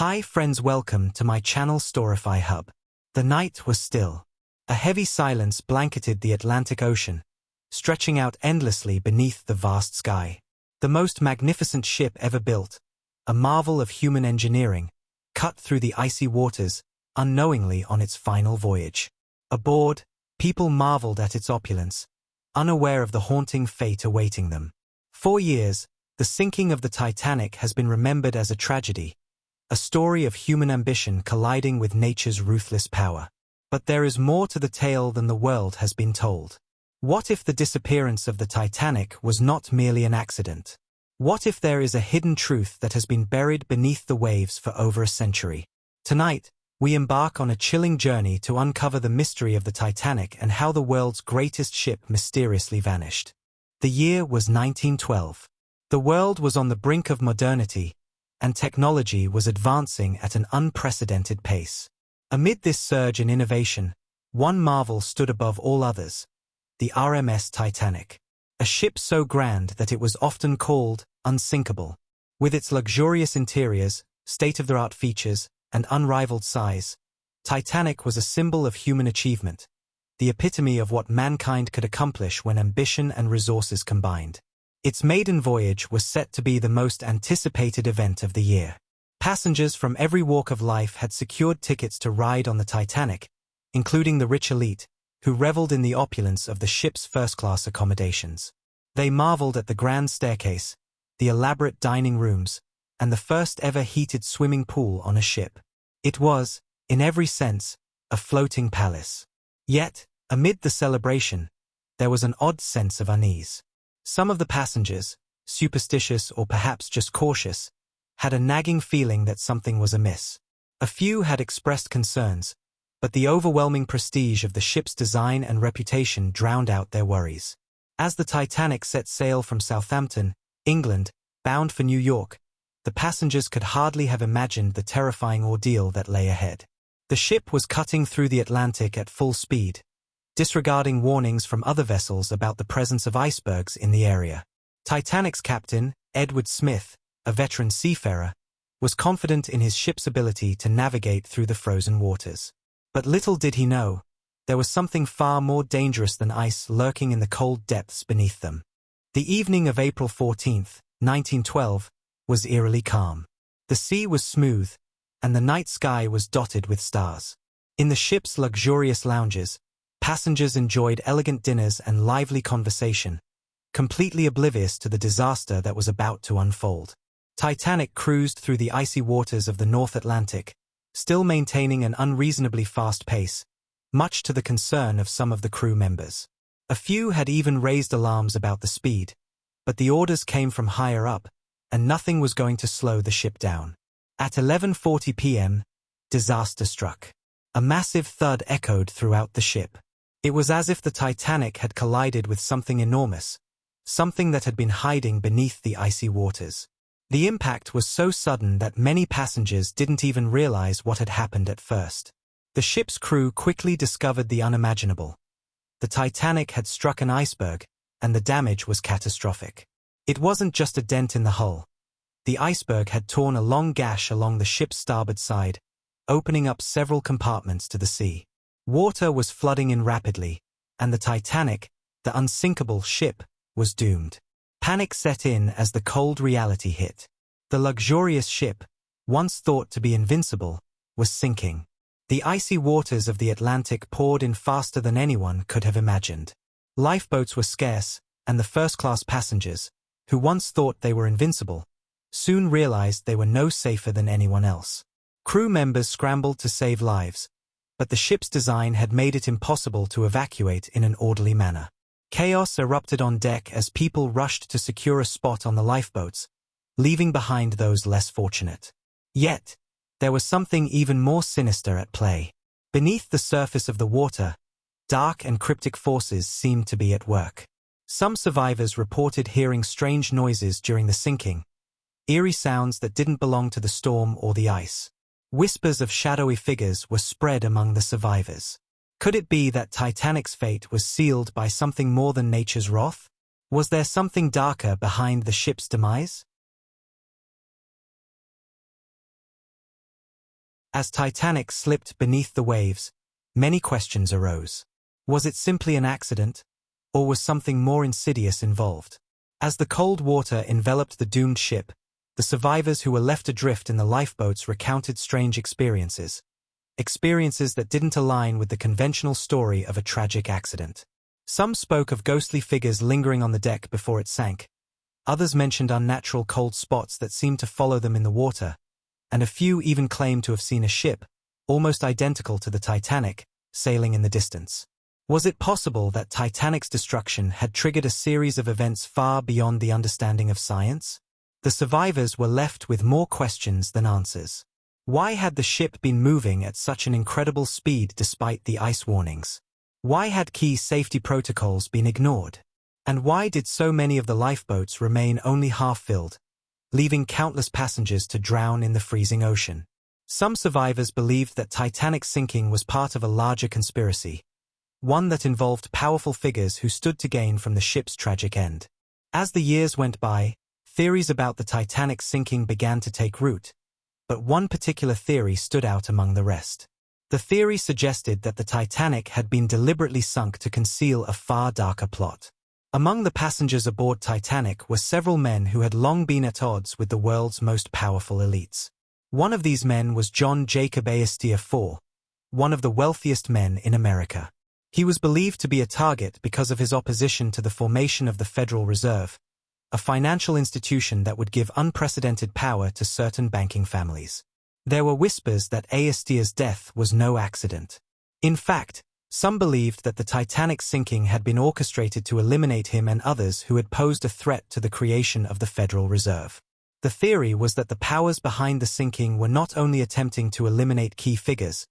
Hi friends, welcome to my channel Storify Hub. The night was still. A heavy silence blanketed the Atlantic Ocean, stretching out endlessly beneath the vast sky. The most magnificent ship ever built, a marvel of human engineering, cut through the icy waters, unknowingly on its final voyage. Aboard, people marveled at its opulence, unaware of the haunting fate awaiting them. For years, the sinking of the Titanic has been remembered as a tragedy, a story of human ambition colliding with nature's ruthless power. But there is more to the tale than the world has been told. What if the disappearance of the Titanic was not merely an accident? What if there is a hidden truth that has been buried beneath the waves for over a century? Tonight, we embark on a chilling journey to uncover the mystery of the Titanic and how the world's greatest ship mysteriously vanished. The year was 1912. The world was on the brink of modernity, and technology was advancing at an unprecedented pace. Amid this surge in innovation, one marvel stood above all others: the RMS Titanic. A ship so grand that it was often called unsinkable. With its luxurious interiors, state-of-the-art features, and unrivaled size, Titanic was a symbol of human achievement, the epitome of what mankind could accomplish when ambition and resources combined. Its maiden voyage was set to be the most anticipated event of the year. Passengers from every walk of life had secured tickets to ride on the Titanic, including the rich elite, who reveled in the opulence of the ship's first-class accommodations. They marveled at the grand staircase, the elaborate dining rooms, and the first-ever heated swimming pool on a ship. It was, in every sense, a floating palace. Yet, amid the celebration, there was an odd sense of unease. Some of the passengers, superstitious or perhaps just cautious, had a nagging feeling that something was amiss. A few had expressed concerns, but the overwhelming prestige of the ship's design and reputation drowned out their worries. As the Titanic set sail from Southampton, England, bound for New York, the passengers could hardly have imagined the terrifying ordeal that lay ahead. The ship was cutting through the Atlantic at full speed, disregarding warnings from other vessels about the presence of icebergs in the area. Titanic's captain, Edward Smith, a veteran seafarer, was confident in his ship's ability to navigate through the frozen waters. But little did he know, there was something far more dangerous than ice lurking in the cold depths beneath them. The evening of April 14, 1912, was eerily calm. The sea was smooth, and the night sky was dotted with stars. In the ship's luxurious lounges, passengers enjoyed elegant dinners and lively conversation, completely oblivious to the disaster that was about to unfold. Titanic cruised through the icy waters of the North Atlantic, still maintaining an unreasonably fast pace, much to the concern of some of the crew members. A few had even raised alarms about the speed, but the orders came from higher up, and nothing was going to slow the ship down. At 11:40 p.m., disaster struck. A massive thud echoed throughout the ship. It was as if the Titanic had collided with something enormous, something that had been hiding beneath the icy waters. The impact was so sudden that many passengers didn't even realize what had happened at first. The ship's crew quickly discovered the unimaginable. The Titanic had struck an iceberg, and the damage was catastrophic. It wasn't just a dent in the hull. The iceberg had torn a long gash along the ship's starboard side, opening up several compartments to the sea. Water was flooding in rapidly, and the Titanic, the unsinkable ship, was doomed. Panic set in as the cold reality hit. The luxurious ship, once thought to be invincible, was sinking. The icy waters of the Atlantic poured in faster than anyone could have imagined. Lifeboats were scarce, and the first-class passengers, who once thought they were invincible, soon realized they were no safer than anyone else. Crew members scrambled to save lives, but the ship's design had made it impossible to evacuate in an orderly manner. Chaos erupted on deck as people rushed to secure a spot on the lifeboats, leaving behind those less fortunate. Yet, there was something even more sinister at play. Beneath the surface of the water, dark and cryptic forces seemed to be at work. Some survivors reported hearing strange noises during the sinking, eerie sounds that didn't belong to the storm or the ice. Whispers of shadowy figures were spread among the survivors. Could it be that Titanic's fate was sealed by something more than nature's wrath? Was there something darker behind the ship's demise? As Titanic slipped beneath the waves, many questions arose. Was it simply an accident, or was something more insidious involved? As the cold water enveloped the doomed ship, the survivors who were left adrift in the lifeboats recounted strange experiences. Experiences that didn't align with the conventional story of a tragic accident. Some spoke of ghostly figures lingering on the deck before it sank. Others mentioned unnatural cold spots that seemed to follow them in the water, and a few even claimed to have seen a ship, almost identical to the Titanic, sailing in the distance. Was it possible that Titanic's destruction had triggered a series of events far beyond the understanding of science? The survivors were left with more questions than answers. Why had the ship been moving at such an incredible speed despite the ice warnings? Why had key safety protocols been ignored? And why did so many of the lifeboats remain only half-filled, leaving countless passengers to drown in the freezing ocean? Some survivors believed that Titanic's sinking was part of a larger conspiracy, one that involved powerful figures who stood to gain from the ship's tragic end. As the years went by, theories about the Titanic's sinking began to take root, but one particular theory stood out among the rest. The theory suggested that the Titanic had been deliberately sunk to conceal a far darker plot. Among the passengers aboard Titanic were several men who had long been at odds with the world's most powerful elites. One of these men was John Jacob Astor IV, one of the wealthiest men in America. He was believed to be a target because of his opposition to the formation of the Federal Reserve, a financial institution that would give unprecedented power to certain banking families. There were whispers that Astor's death was no accident. In fact, some believed that the Titanic's sinking had been orchestrated to eliminate him and others who had posed a threat to the creation of the Federal Reserve. The theory was that the powers behind the sinking were not only attempting to eliminate key figures,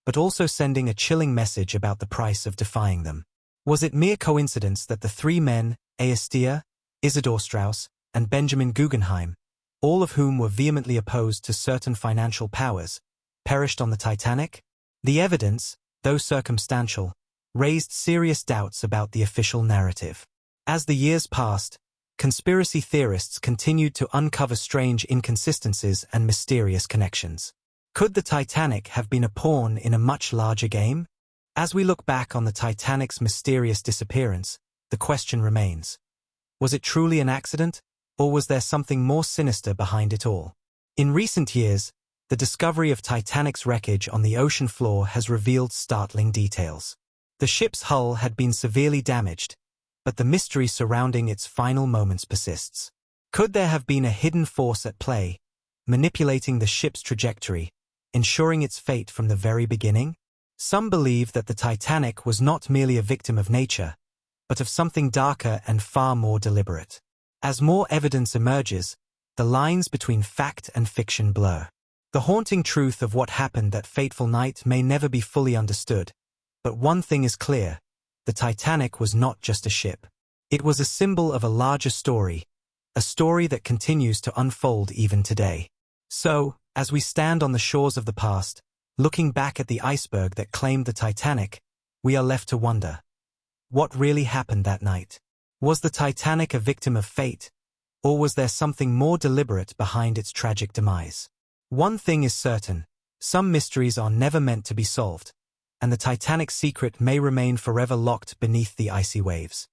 but also sending a chilling message about the price of defying them. Was it mere coincidence that the three men, Astor, Isidor Straus, and Benjamin Guggenheim, all of whom were vehemently opposed to certain financial powers, perished on the Titanic? The evidence, though circumstantial, raised serious doubts about the official narrative. As the years passed, conspiracy theorists continued to uncover strange inconsistencies and mysterious connections. Could the Titanic have been a pawn in a much larger game? As we look back on the Titanic's mysterious disappearance, the question remains: was it truly an accident, or was there something more sinister behind it all? In recent years, the discovery of Titanic's wreckage on the ocean floor has revealed startling details. The ship's hull had been severely damaged, but the mystery surrounding its final moments persists. Could there have been a hidden force at play, manipulating the ship's trajectory, ensuring its fate from the very beginning? Some believe that the Titanic was not merely a victim of nature, but of something darker and far more deliberate. As more evidence emerges, the lines between fact and fiction blur. The haunting truth of what happened that fateful night may never be fully understood, but one thing is clear: the Titanic was not just a ship. It was a symbol of a larger story, a story that continues to unfold even today. So, as we stand on the shores of the past, looking back at the iceberg that claimed the Titanic, we are left to wonder: what really happened that night? Was the Titanic a victim of fate, or was there something more deliberate behind its tragic demise? One thing is certain: some mysteries are never meant to be solved, and the Titanic's secret may remain forever locked beneath the icy waves.